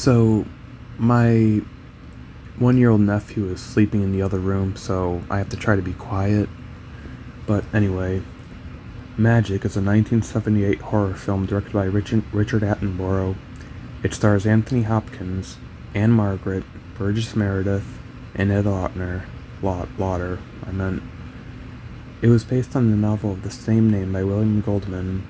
So, my 1-year-old nephew is sleeping in the other room, so I have to try to be quiet. But anyway, Magic is a 1978 horror film directed by Richard Attenborough. It stars Anthony Hopkins, Anne Margaret, Burgess Meredith, and Ed Lauder. It was based on the novel of the same name by William Goldman.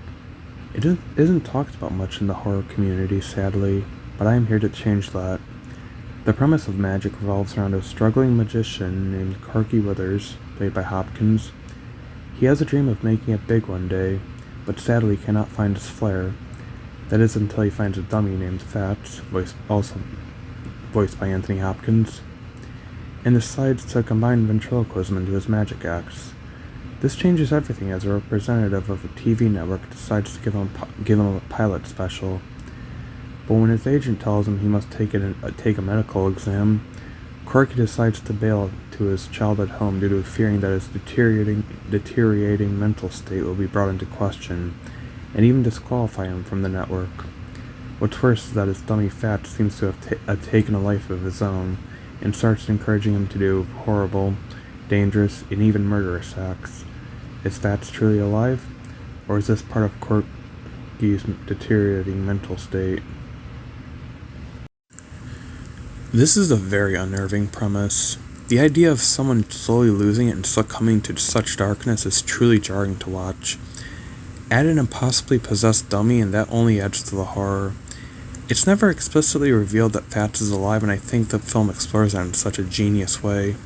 It isn't talked about much in the horror community, sadly, but I am here to change that. The premise of Magic revolves around a struggling magician named Corky Withers, played by Hopkins. He has a dream of making it big one day, but sadly cannot find his flair. That is until he finds a dummy named Fats, also voiced by Anthony Hopkins, and decides to combine ventriloquism into his magic acts. This changes everything as a representative of a TV network decides to give him a pilot special. But when his agent tells him he must take a medical exam, Corky decides to bail to his childhood home due to fearing that his deteriorating mental state will be brought into question, and even disqualify him from the network. What's worse is that his dummy Fats seems to have taken a life of his own, and starts encouraging him to do horrible, dangerous, and even murderous acts. Is Fats truly alive, or is this part of Corky's deteriorating mental state? This is a very unnerving premise. The idea of someone slowly losing it and succumbing to such darkness is truly jarring to watch. Add an impossibly possessed dummy and that only adds to the horror. It's never explicitly revealed that Fats is alive, and I think the film explores that in such a genius way.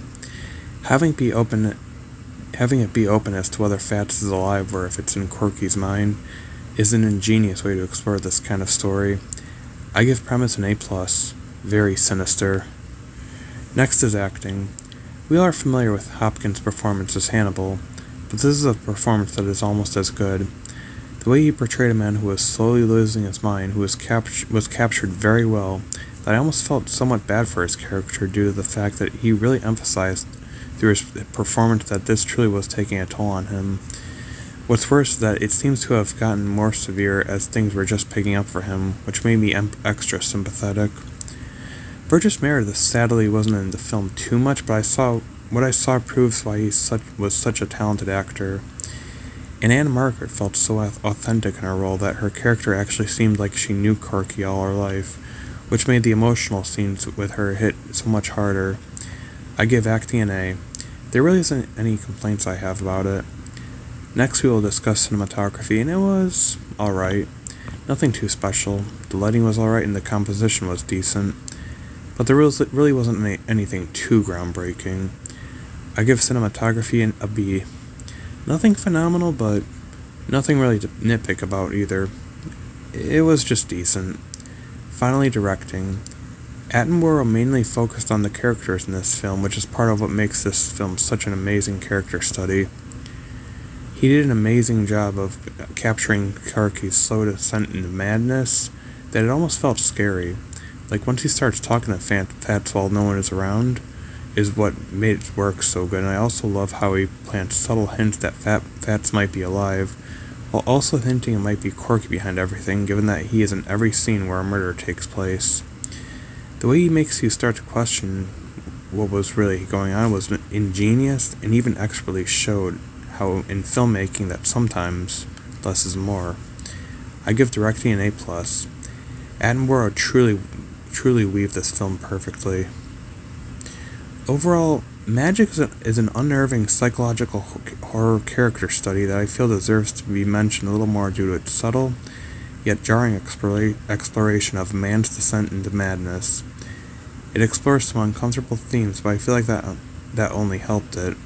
Having it be open as to whether Fats is alive or if it's in Corky's mind is an ingenious way to explore this kind of story. I give premise an A+. Very sinister. Next is acting. We all are familiar with Hopkins' performance as Hannibal, but this is a performance that is almost as good. The way he portrayed a man who was slowly losing his mind, who was captured very well, that I almost felt somewhat bad for his character due to the fact that he really emphasized through his performance that this truly was taking a toll on him. What's worse is that it seems to have gotten more severe as things were just picking up for him, which made me extra sympathetic. Burgess Meredith sadly wasn't in the film too much, but what I saw proves why he was such a talented actor. And Anne Margaret felt so authentic in her role that her character actually seemed like she knew Corky all her life, which made the emotional scenes with her hit so much harder. I give acting an A. There really isn't any complaints I have about it. Next we will discuss cinematography, and it was alright. Nothing too special. The lighting was alright and the composition was decent. But there really wasn't anything too groundbreaking. I give cinematography a B. Nothing phenomenal, but nothing really to nitpick about either. It was just decent. Finally, directing. Attenborough mainly focused on the characters in this film, which is part of what makes this film such an amazing character study. He did an amazing job of capturing Corky's slow descent into madness that it almost felt scary. Like, once he starts talking to Fats while no one is around is what made it work so good. And I also love how he plants subtle hints that Fats might be alive, while also hinting it might be Corky behind everything, given that he is in every scene where a murder takes place. The way he makes you start to question what was really going on was ingenious, and even expertly showed how in filmmaking that sometimes less is more. I give directing an A+. Attenborough truly weaved this film perfectly. Overall, Magic is an unnerving psychological horror character study that I feel deserves to be mentioned a little more due to its subtle, yet jarring exploration of man's descent into madness. It explores some uncomfortable themes, but I feel like that only helped it.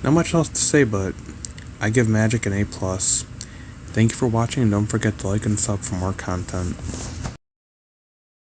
Not much else to say, but I give Magic an A+. Thank you for watching, and don't forget to like and sub for more content.